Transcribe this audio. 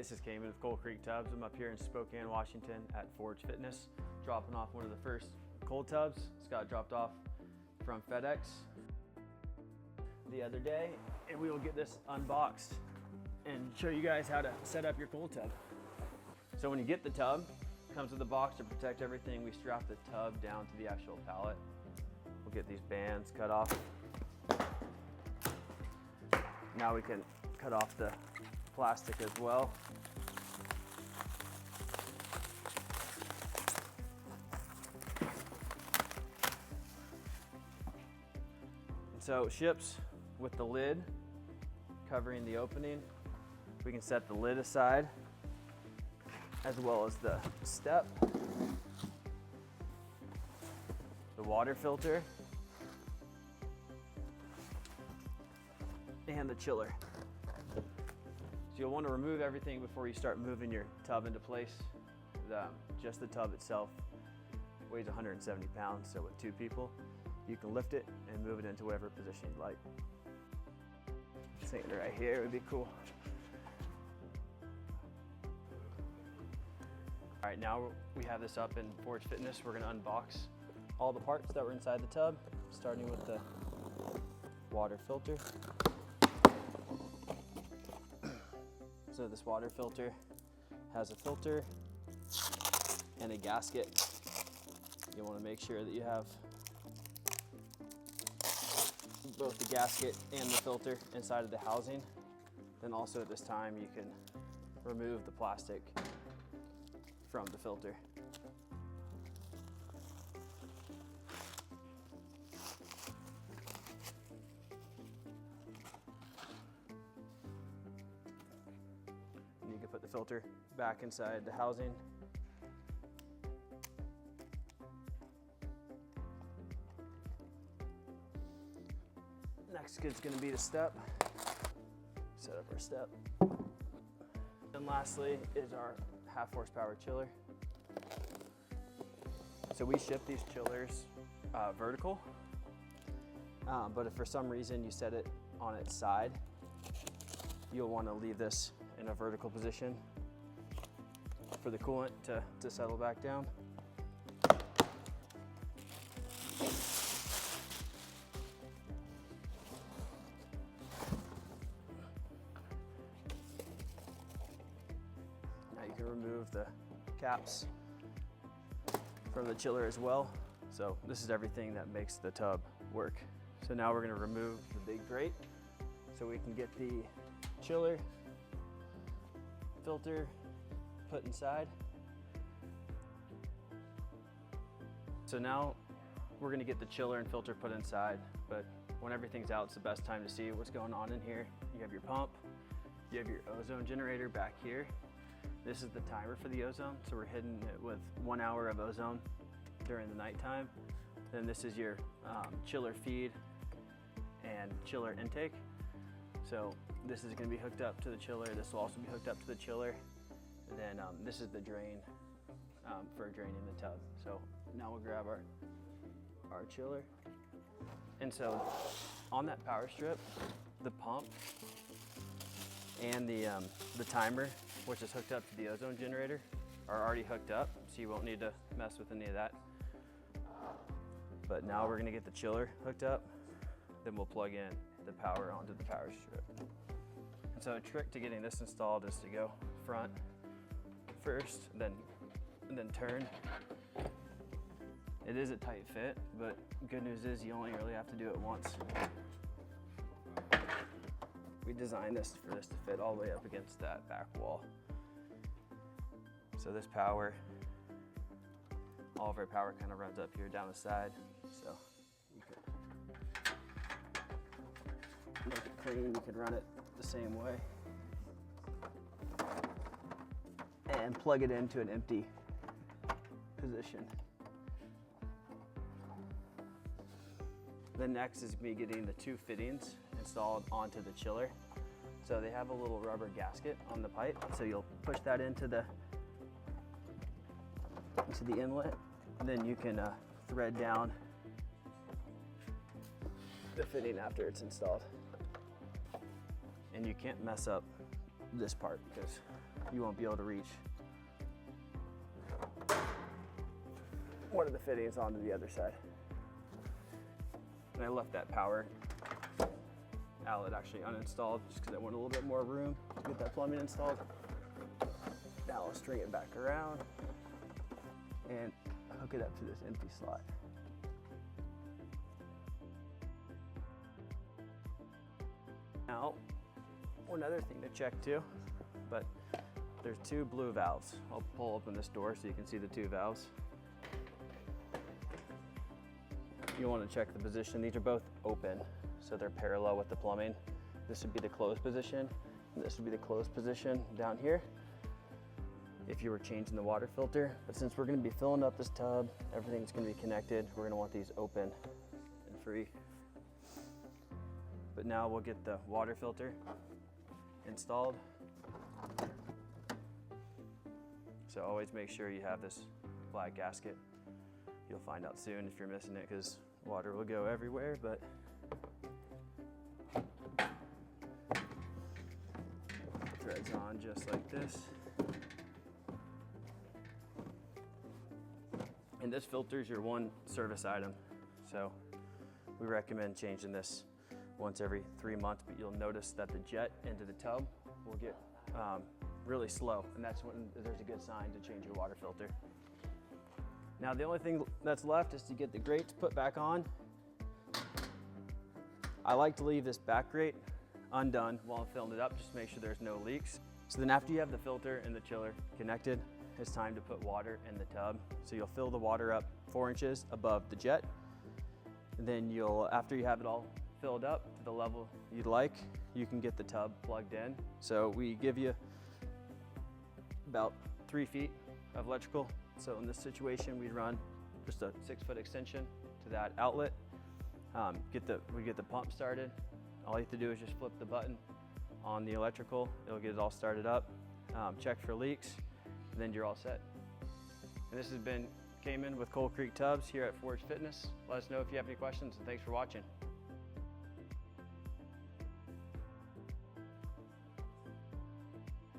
this is Cayman with Coal Creek Tubs. I'm up here in Spokane, Washington at Forge Fitness, dropping off one of the first cold tubs. It's got dropped off from FedEx the other day, and we will get this unboxed and show you guys how to set up your cold tub. So when you get the tub, it comes with a box to protect everything. We strap the tub down to the actual pallet. We'll get these bands cut off. Now we can cut off the plastic as well. And so it ships with the lid covering the opening. We can set the lid aside as well as the step, the water filter, and the chiller. So you'll want to remove everything before you start moving your tub into place. Just the tub itself weighs 170 pounds, so with 2 people, you can lift it and move it into whatever position you like. Sitting it right here would be cool. All right, now we have this up in Forge Fitness. We're gonna unbox all the parts that were inside the tub, starting with the water filter. So this water filter has a filter and a gasket. You want to make sure that you have both the gasket and the filter inside of the housing. Then also at this time you can remove the plastic from the filter. You can put the filter back inside the housing. Next is going to be the step. Set up our step. And lastly is our 1/2 horsepower chiller. So we ship these chillers vertical, but if for some reason you set it on its side, you'll want to leave this in a vertical position for the coolant to settle back down. Now you can remove the caps from the chiller as well. So this is everything that makes the tub work. So now we're going to remove the big grate so we can get the chiller filter put inside. So now we're going to get the chiller and filter put inside, but when everything's out, it's the best time to see what's going on in here. You have your pump, you have your ozone generator back here. This is the timer for the ozone, so we're hitting it with 1 hour of ozone during the nighttime. Then this is your chiller feed and chiller intake. So this is going to be hooked up to the chiller. This will also be hooked up to the chiller. And then this is the drain for draining the tub. So now we'll grab our chiller. And so on that power strip, the pump and the timer, which is hooked up to the ozone generator, are already hooked up, so you won't need to mess with any of that. But now we're going to get the chiller hooked up, then we'll plug in the power onto the power strip. And so a trick to getting this installed is to go front first, and then turn. It is a tight fit, but good news is you only really have to do it once. We designed this for this to fit all the way up against that back wall. So this power, all of our power kind of runs up here down the side. So you could make it clean, you could run it the same way. And plug it into an empty position. Then next is me getting the 2 fittings installed onto the chiller. So they have a little rubber gasket on the pipe. So you'll push that into the inlet, and then you can thread down the fitting after it's installed. And you can't mess up this part because you won't be able to reach one of the fittings onto the other side. And I left that power outlet actually uninstalled just because I want a little bit more room to get that plumbing installed. Now I'll string it back around and hook it up to this empty slot. Now, one other thing to check too, but there's two blue valves. I'll pull open this door so you can see the two valves. You want to check the position. These are both open, so they're parallel with the plumbing. This would be the closed position, and this would be the closed position down here if you were changing the water filter. But since we're going to be filling up this tub, everything's going to be connected, we're going to want these open and free. But now we'll get the water filter installed. So always make sure you have this black gasket. You'll find out soon if you're missing it because water will go everywhere, but threads on just like this. And this filter is your one service item. So we recommend changing this once every 3 months, but you'll notice that the jet into the tub will get really slow, and that's when there's a good sign to change your water filter. Now the only thing that's left is to get the grates put back on. I like to leave this back grate undone while I'm filling it up, just to make sure there's no leaks. So then after you have the filter and the chiller connected, it's time to put water in the tub. So you'll fill the water up 4 inches above the jet. And then after you have it all filled up to the level you'd like, you can get the tub plugged in. So we give you about 3 feet of electrical. So in this situation, we'd run just a 6-foot extension to that outlet. We get the pump started. All you have to do is just flip the button on the electrical. It'll get it all started up. Check for leaks, and then you're all set. And this has been Cayman with Coal Creek Tubs here at Forge Fitness. Let us know if you have any questions, and thanks for watching.